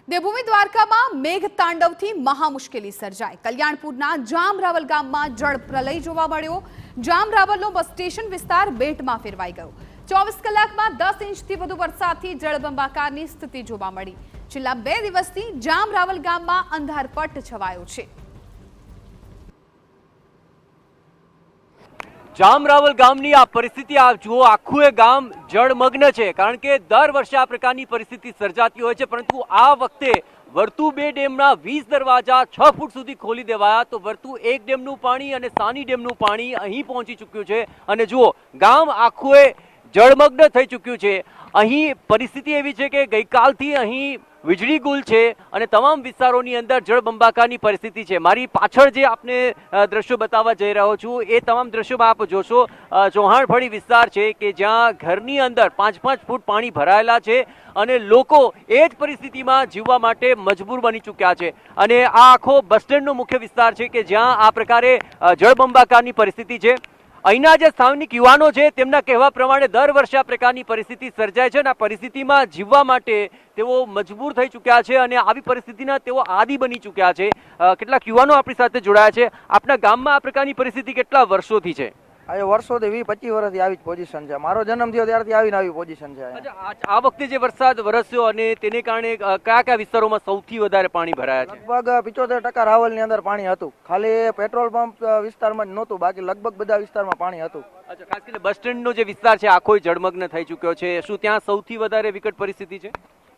દેવભૂમિ દ્વારકામાં મેઘ તાંડવથી મહા મુશ્કેલી સર્જાઈ। કલ્યાણપુરના જામરાવલ ગામમાં જળ પ્રલય જોવા મળ્યો। જામરાવલનો બસ સ્ટેશન વિસ્તાર બેટમાં ફેરવાઈ ગયો। 24 કલાકમાં 10 ઇંચથી વધુ વરસાદથી જળબંબાકારની સ્થિતિ જોવા મળી। છેલ્લા 2 દિવસથી જામરાવલ ગામમાં અંધારપટ છવાયો છે। જામરાવલ ગામની આ પરિસ્થિતિ આપ જુઓ, આખું એ ગામ જળમગ્ન છે, કારણ કે દર વર્ષે આ પ્રકારની પરિસ્થિતિ સર્જાતી હોય છે। પરંતુ આ વખતે વર્તુ 2 ડેમના 20 દરવાજા 6 ફૂટ સુધી ખોલી દેવાયા તો વર્તુ 1 ડેમનું પાણી અને સાની ડેમનું પાણી અહીં પહોંચી ચૂક્યું છે અને જુઓ ગામ આખું એ જળમગ્ન થઈ ચૂક્યું છે। અહીં પરિસ્થિતિ એવી છે કે ગઈકાલથી અહીં વીજળી ગુલ છે અને તમામ વિસ્તારોની અંદર જળબંબાકારની પરિસ્થિતિ છે। મારી પાછળ જે આપને દ્રશ્યો બતાવવા જઈ રહ્યો છું એ તમામ દ્રશ્યોમાં આપ જોશો ચૌહાણફળી વિસ્તાર છે કે જ્યાં ઘરની અંદર 5-5 ફૂટ પાણી ભરાયેલા છે અને લોકો એ જ પરિસ્થિતિમાં જીવવા માટે મજબૂર બની ચૂક્યા છે। અને આ આખો બસ સ્ટેન્ડનો મુખ્ય વિસ્તાર છે કે જ્યાં આ પ્રકારે જળબંબાકારની પરિસ્થિતિ છે। અહીંના જે સ્થાનિક યુવાનો છે તેમના કહેવા પ્રમાણે દર વર્ષે આ પ્રકારની પરિસ્થિતિ સર્જાય છે અને આ પરિસ્થિતિમાં જીવવા માટે તેઓ મજબૂર થઈ ચૂક્યા છે અને આવી પરિસ્થિતિના તેઓ આદી બની ચૂક્યા છે। કેટલાક યુવાનો આપણી સાથે જોડાયા છે। આપના ગામમાં આ પ્રકારની પરિસ્થિતિ કેટલા વર્ષોથી છે? આજે વર્ષોથી 20-25 વર્ષથી આવી જ પોઝિશન છે। મારો જન્મ થયો ત્યારથી આવીને આવી પોઝિશન છે। આ વખતે જે વરસાદ વરસ્યો અને તેને કારણે કયા કયા વિસ્તારોમાં સૌથી વધારે પાણી ભરાયા છે? લગભગ 75% રાવલની અંદર પાણી હતું। ખાલી પેટ્રોલ પંપ વિસ્તારમાં જ નહોતું, બાકી લગભગ બધા વિસ્તારમાં પાણી હતું। અચ્છા, ખાસ કરીને બસ સ્ટેન્ડનો જે વિસ્તાર છે આખો જળમગ્ન થઈ ચૂક્યો છે। શું ત્યાં સૌથી વધારે વિકટ પરિસ્થિતિ છે?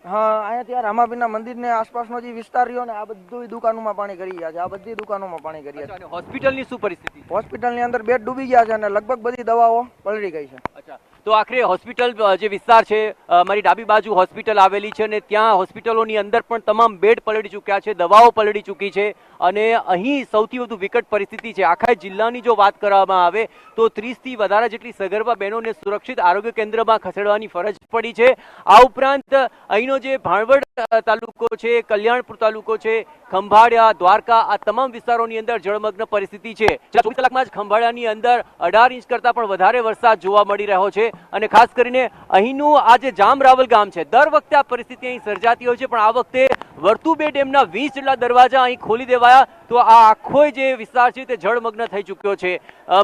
હા, અહીંયા ત્યાં રામાપીરના મંદિરને આસપાસનો જે વિસ્તાર રહ્યો ને આ બધી દુકાનોમાં પાણી કરી ગયા છે। આ બધી દુકાનોમાં પાણી કરી ગયા છે। હોસ્પિટલની શું પરિસ્થિતિ? હોસ્પિટલની અંદર બેડ ડૂબી ગયા છે અને લગભગ બધી દવાઓ પલળી ગઈ છે। અચ્છા, તો આખરે હોસ્પિટલ જે વિસ્તાર છે મારી ડાબી બાજુ હોસ્પિટલ આવેલી છે અને ત્યાં હોસ્પિટલોની અંદર પણ તમામ બેડ પલળી ચૂક્યા છે, દવાઓ પલળી ચૂકી છે અને અહીં સૌથી વધુ વિકટ પરિસ્થિતિ છે। આખા જિલ્લાની જો વાત કરવામાં આવે તો 30 થી વધારે જેટલી સગર્ભા બહેનોને સુરક્ષિત આરોગ્ય કેન્દ્રમાં ખસેડવાની ફરજ પડી છે। આ ઉપરાંત અહીંનો જે ભાણવડ તાલુકો છે, કલ્યાણપુર તાલુકો છે, ખંભાળિયા, દ્વારકા આ તમામ વિસ્તારોની અંદર જળમગ્ન પરિસ્થિતિ છે। 24 કલાકમાં જ ખંભાળિયાની અંદર 18 ઇંચ કરતા પણ વધારે વરસાદ જોવા મળી રહ્યો છે અને ખાસ કરીને અહીંનું આ જે જામરાવલ ગામ છે દર વખતે આ પરિસ્થિતિ અહીં સર્જાતી હોય છે, પણ આ વખતે વર્તુ 2 ડેમના 20 જેટલા દરવાજા અહીં ખોલી દેવાયા તો આ આખો જે વિસ્તાર છે તે જળમગ્ન થઈ ચૂક્યો છે।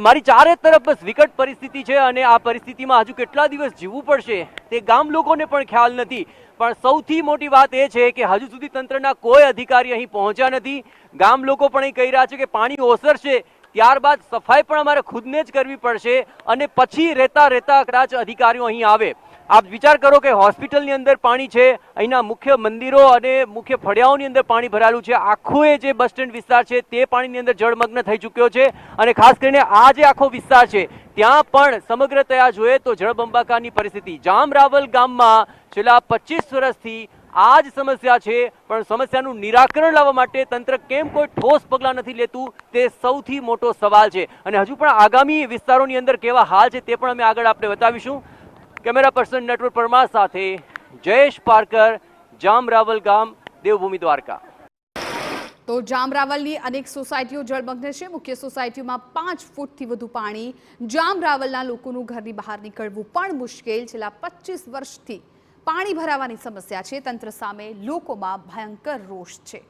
મારી ચારે તરફ બસ વિકટ પરિસ્થિતિ છે અને આ પરિસ્થિતિમાં હજુ કેટલા દિવસ જીવવું પડશે તે ગામ લોકોને પણ ખ્યાલ નથી। પણ સૌથી મોટી વાત એ છે કે હજુ સુધી તંત્રના કોઈ અધિકારી અહીં પહોંચ્યા નથી। ગામ લોકો પણ અહીં કહી રહ્યા છે કે પાણી ઓસરશે ત્યારબાદ સફાઈ પણ અમારે ખુદને જ કરવી પડશે અને પછી રહેતા કદાચ અધિકારીઓ અહીં આવે। આપ વિચાર કરો કે હોસ્પિટલની અંદર પાણી છે, અહીંના મુખ્ય મંદિરો અને મુખ્ય ફળિયાઓની અંદર પાણી ભરાયેલું છે, આખો એ જે બસ સ્ટેન્ડ વિસ્તાર છે તે પાણીની અંદર જળમગ્ન થઈ ચૂક્યો છે અને ખાસ કરીને આ જે આખો વિસ્તાર છે ત્યાં પણ સમગ્રતયા જોઈએ તો જળબંબાકારની પરિસ્થિતિ। જામરાવલ ગામમાં છેલ્લા 25 વર્ષથી આ જ સમસ્યા છે, પણ સમસ્યાનું નિરાકરણ લાવવા માટે તંત્ર કેમ કોઈ ઠોસ પગલાં નથી લેતું તે સૌથી મોટો સવાલ છે અને હજુ પણ આગામી વિસ્તારોની અંદર કેવા હાલ છે તે પણ અમે આગળ આપણે બતાવીશું। કેમેરા પર્સન નેટવર્ક પરમાર સાથે જયેશ પારકર, જામરાવલ ગામ, દેવભૂમિ દ્વારકા। તો જામરાવલની અનેક સોસાયટીઓ જળમગ્ન છે। મુખ્ય સોસાયટીઓમાં 5 ફૂટથી વધુ પાણી। જામરાવલના લોકોનું ઘરની બહાર નીકળવું પણ મુશ્કેલ। છેલ્લા 25 વર્ષથી પાણી ભરાવાની સમસ્યા છે। તંત્ર સામે લોકોમાં ભયંકર રોષ છે।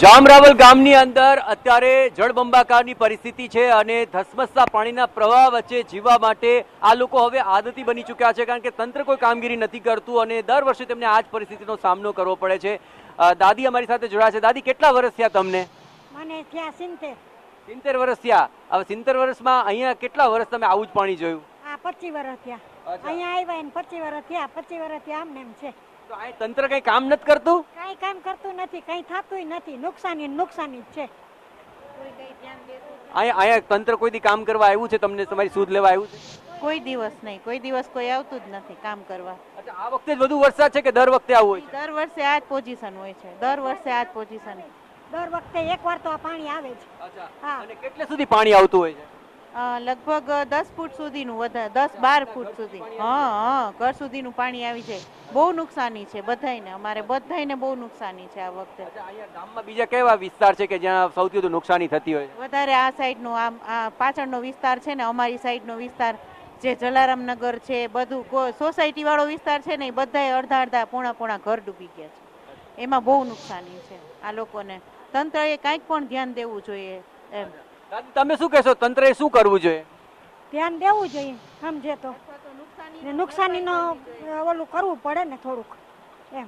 જામરાવલ ગામની અંદર અત્યારે જળબંબાકારની પરિસ્થિતિ છે અને ધસમસતા પાણીના પ્રવાહ વચ્ચે જીવવા માટે આ લોકો હવે આદતી બની ચૂક્યા છે, કારણ કે તંત્ર કોઈ કામગીરી નથી કરતું અને દર વર્ષે તેમને આ જ પરિસ્થિતિનો સામનો કરવો પડે છે। દાદી અમારી સાથે જોડાયા છે। દાદી, કેટલા વર્ષ થયા તમને? મને થયા 70 વર્ષ થયા। હવે 70 વર્ષમાં અહીંયા કેટલા વર્ષ તમે આવું જ પાણી જોયું? 25 વર્ષ થયા અહીંયા આવ્યા ને 25 વર્ષ થયા 25 વર્ષ થયા આમ એમ છે। તો આ તંત્ર કઈ કામ નથી કરતું? કઈ કામ કરતું નથી, કઈ થતું નથી, નુકસાની જ છે। અહીંયા તંત્ર કોઈ દી કામ કરવા આવ્યું છે? તમને તમારી સુધ લેવા આવ્યું છે? કોઈ દિવસ નહીં, કોઈ દિવસ કોઈ આવતું જ નથી કામ કરવા। અચ્છા, આ વખતે જ વધુ વરસાદ છે કે દર વખતે આવું હોય છે? દર વર્ષે આ જ પોઝિશન હોય છે, દર વર્ષે આ જ પોઝિશન। દર વખતે એકવાર તો આ પાણી આવે છે। અચ્છા, અને કેટલે સુધી પાણી આવતું હોય છે? લગભગ 10 ફૂટ સુધીનું, વધારે 10-12 ફૂટ સુધી। હા, ઘર સુધીનું પાણી આવી જાય। બહુ નુકસાની છે બધાયને, અમારે બધાયને બહુ નુકસાની છે આ વખતે। અહીંયા ગામમાં બીજા કેવા વિસ્તાર છે કે જ્યાં સૌથી વધુ નુકસાની થતી હોય? વધારે આ સાઈડનો, આ પાછળનો વિસ્તાર છે ને, અમારી સાઈડનો વિસ્તાર જે જલારામનગર છે બધું સોસાયટી વાળો વિસ્તાર છે ને એ બધાય અડધા પોણા ઘર ડૂબી ગયા છે. એમાં બહુ નુકસાની છે આ લોકોને. તંત્રએ કાંઈક પણ ધ્યાન દેવું જોઈએ એમ. દાદી, તમે શું કહેશો, તંત્રએ શું કરવું જોઈએ? ધ્યાન દેવું જોઈએ સમજે તો. ને નુકસાનીનો ઓલું કરવું પડે ને થોડુંક એમ.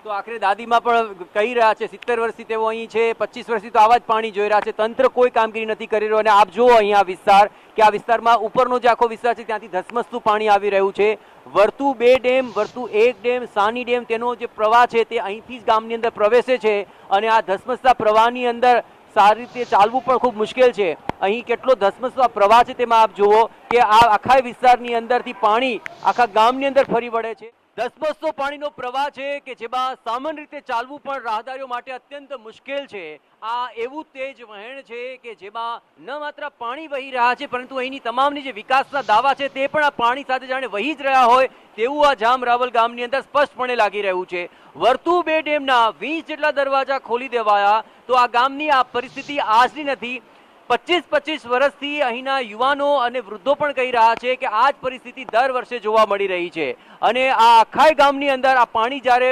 તો આખરે દાદીમાં પણ કહી રહ્યા છે, 70 વર્ષથી તેઓ અહીં છે, 25 વર્ષથી તો આવા જ પાણી જોઈ રહ્યા છે, તંત્ર કોઈ કામગીરી નથી કરી રહ્યું. અને આપ જુઓ અહીંયા વિસ્તાર, કે આ વિસ્તારમાં ઉપરનો જે આખો વિસ્તાર છે ત્યાંથી ધસમસતું પાણી આવી રહ્યું છે. વર્તુ 2 ડેમ, વર્તુ 1 ડેમ, સાની ડેમ, તેનો જે પ્રવાહ છે તે અહીંથી જ ગામની અંદર પ્રવેશે છે. અને આ ધસમસતા પ્રવાહની અંદર સારી રીતે ચાલવું પણ ખૂબ મુશ્કેલ છે. અહીં કેટલો ધસમસતો પ્રવાહ છે તેમાં આપ જુઓ કે આ આખા વિસ્તારની અંદરથી પાણી આખા ગામની અંદર ફરી વળે છે. ધસમસતો પાણીનો પ્રવાહ છે કે જેમાં સામાન્ય રીતે ચાલવું પણ રાહદારીઓ માટે અત્યંત મુશ્કેલ છે. આ એવું તેજ વહેણ છે કે જેમાં ન માત્ર પાણી વહી રહ્યા છે પરંતુ અહીંની તમામની જે વિકાસના દાવા છે તે પણ આ પાણી સાથે જાણે વહી જ રહ્યા હોય તેવું આ જામ રાવલ ગામની અંદર સ્પષ્ટપણે લાગી રહ્યું છે. વર્તુ 2 ડેમના 20 જેટલા દરવાજા ખોલી દેવાયા. તો આ ગામની આ પરિસ્થિતિ આજની નથી. 25 વર્ષથી અહીંના યુવાનો અને વૃદ્ધો પણ કહી રહ્યા છે કે આ જ પરિસ્થિતિ દર વર્ષે જોવા મળી રહી છે. અને આ આખા ગામની અંદર આ પાણી જ્યારે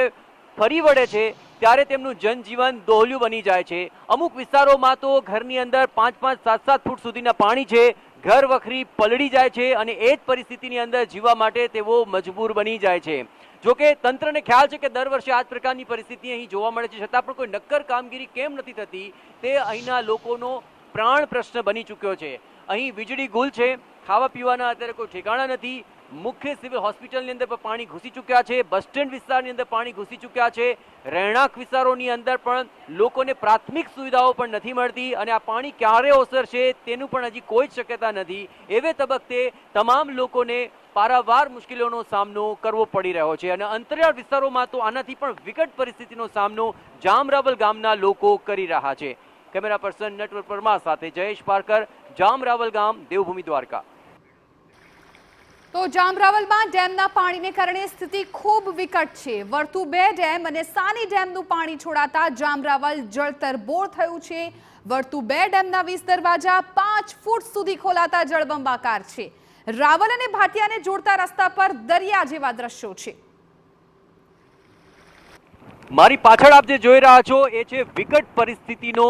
ફરી વળે છે ત્યારે તેમનું જનજીવન દોહલ્યું બની જાય છે. અમુક વિસ્તારોમાં તો ઘરની અંદર 5-5, 7-7 ફૂટ સુધીના પાણી છે. ઘર વખરી પલળી જાય છે અને એ જ પરિસ્થિતિની અંદર જીવવા માટે તેઓ મજબૂર બની જાય છે. જોકે તંત્રને ખ્યાલ છે કે દર વર્ષે આ જ પ્રકારની પરિસ્થિતિ અહીં જોવા મળે છે, છતાં પણ કોઈ નક્કર કામગીરી કેમ નથી થતી તે અહીંના લોકોનો પ્રાણ પ્રશ્ન બની ચૂક્યો છે. અહીં વીજળી ગુલ છે, ખાવા પીવાના અત્યારે કોઈ ઠેકાણા નથી. મુખ્ય સિવિલ હોસ્પિટલની અંદર પણ પાણી ઘૂસી ચૂક્યા છે. બસ સ્ટેન્ડ વિસ્તારની અંદર પાણી ઘૂસી ચૂક્યા છે. રહેણાંક વિસ્તારોની અંદર પણ લોકોને પ્રાથમિક સુવિધાઓ પણ નથી મળતી. અને આ પાણી ક્યારે ઓસરશે તેનું પણ હજી કોઈ જ શક્યતા નથી. એવે તબક્કે તમામ લોકોને પારાવાર મુશ્કેલીઓનો સામનો કરવો પડી રહ્યો છે. અને અંતરિયાળ વિસ્તારોમાં તો આનાથી પણ વિકટ પરિસ્થિતિનો સામનો જામરાવલ ગામના લોકો કરી રહ્યા છે. કેમેરા પર્સન નટવર પરમાર સાથે જયેશ પારકર, જામરાવલ ગામ, દેવભૂમિ, દ્વારકા. તો જામરાવલમાં ડેમના પાણીને કારણે સ્થિતિ ખૂબ વિકટ છે. વર્તુ 2 ડેમ અને સાની ડેમનું પાણી છોડાતા જામરાવલ જળતરબોળ થયું છે. વર્તુ 2 ડેમના 20 દરવાજા 5 ફૂટ સુધી ખોલાતા જળબંબાકાર છે. રાવલ અને ભાટિયાને જોડતા રસ્તા પર દરિયા જેવા દ્રશ્યો છે. મારી પાછળ આપ જે જોઈ રહ્યા છો એ છે વિકટ પરિસ્થિતિનો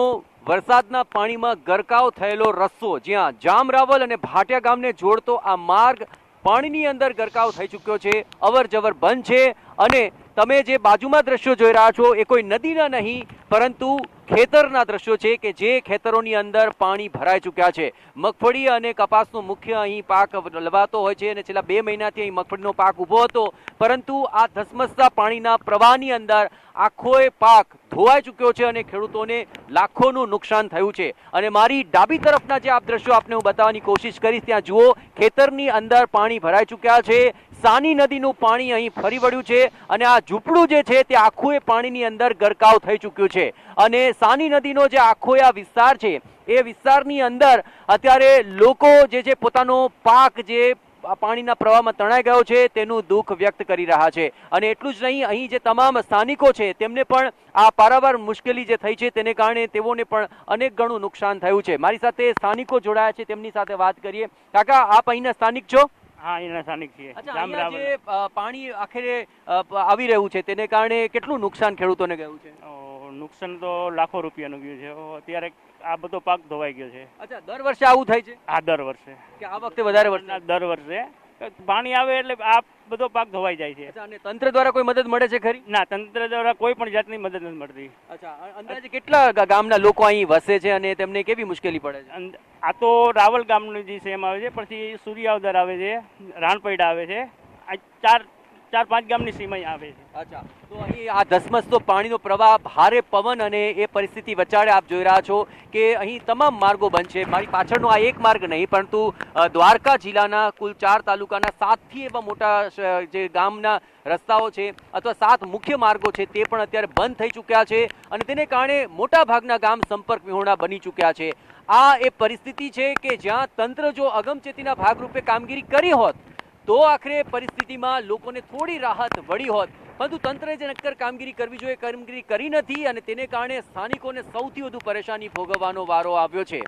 વરસાદના પાણીમાં ગરકાવ થયેલો રસ્તો, જ્યાં જામરાવલ અને ભાટિયા ગામને જોડતો આ માર્ગ પાણીની અંદર ગરકાવ થઈ ચૂક્યો છે. અવર જવર બંધ છે. અને તમે જે બાજુમાં દ્રશ્યો જોઈ રહ્યા છો એ કોઈ નદીના નહીં પરંતુ ખેતરના દ્રશ્યો છે કે જે ખેતરોની અંદર પાણી ભરાઈ ચૂક્યા છે. મગફળી અને કપાસનો મુખ્ય અહીં પાક લવાતો હોય છે અને છેલ્લા 2 મહિનાથી અહીં મગફળીનો પાક ઊભો હતો, પરંતુ આ ધસમસતા પાણીના પ્રવાહની અંદર આખોય પાક ધોવાઈ ચૂક્યો છે અને ખેડૂતોને લાખોનું નુકસાન થયું છે. અને મારી ડાબી તરફના જે આપ દ્રશ્યો આપને હું બતાવવાની કોશિશ કરીશ, ત્યાં જુઓ ખેતરની અંદર પાણી ભરાઈ ચૂક્યા છે. સાની નદીનું પાણી અહીં ફરી વળ્યું છે અને આ ઝૂંપડું જે છે તે આખું એ પાણીની અંદર ગરકાવ થઈ ચૂક્યું છે. અને સાની નદીનો જે આખો આ વિસ્તાર છે એ વિસ્તારની અંદર અત્યારે લોકો જે છે પોતાનો પાક જે પાણીના પ્રવાહમાં તણાઈ ગયો છે તેનું દુઃખ વ્યક્ત કરી રહ્યા છે. અને એટલું જ નહીં, અહીં જે તમામ સ્થાનિકો છે તેમને પણ આ પારાવાર મુશ્કેલી જે થઈ છે તેને કારણે તેઓને પણ અનેક ગણું નુકસાન થયું છે. મારી સાથે સ્થાનિકો જોડાયા છે, તેમની સાથે વાત કરીએ. કાકા, આપ અહીંના સ્થાનિક છો? હા, એના સ્થાનિક છીએ. અહીંયા જે પાણી આખરે આવી રહ્યું છે તેને કારણે કેટલું નુકસાન ખેડૂતોને ગયું છે? નુકસાન તો લાખો રૂપિયાનું ગયું છે. અત્યારે આ બધો પાક ધોવાઈ ગયો છે. અચ્છા, દર વર્ષે આવું થાય છે? આ દર વર્ષે. કે આ વખતે વધારે વરસાદ? દર વર્ષે પાણી આવે એટલે આ બધો પાક ધોવાઈ જાય છે. અચ્છા, અને તંત્ર દ્વારા કોઈ મદદ મળે છે ખરી? ના, તંત્ર દ્વારા કોઈ પણ જાતની મદદ નથી મળતી. અચ્છા, અંદાજે કેટલા ગામના લોકો અહીં વસે છે અને તેમને કેવી મુશ્કેલી પડે છે? આ તો રાવલ ગામનું જે સેમ આવે છે, પછી સૂર્યાવદર આવે છે, રાણપૈડા આવે છે, આ 4-5 ગામની સીમા આવે છે. અચ્છા, તો અહીં આ ધસમસતો પાણીનો પ્રવાહ, ભારે પવન અને એ પરિસ્થિતિ વચાળે આપ જોઈ રહ્યા છો કે અહીં તમામ માર્ગો બંધ છે. મારી પાછળનો આ એક માર્ગ નહીં પરંતુ દ્વારકા જિલ્લાના કુલ 4 તાલુકાના 7થી એવા મોટા જે ગામના રસ્તાઓ છે અથવા 7 મુખ્ય માર્ગો છે તે પણ અત્યારે બંધ થઈ ચૂક્યા છે અને તેને કારણે મોટા ભાગના ગામ સંપર્ક વિહોણા બની ચૂક્યા છે. આ એ પરિસ્થિતિ છે કે જ્યાં તંત્ર જો અગમચેતીના ભાગરૂપે કામગીરી કરી હોત તો આખરે પરિસ્થિતિમાં લોકોને થોડી રાહત મળી હોત, પરંતુ તંત્રએ જે નક્કર કામગીરી કરવી જોઈએ કામગીરી કરી નથી અને તેને કારણે સ્થાનિકોને સૌથી વધુ પરેશાની ભોગવવાનો વારો આવ્યો છે.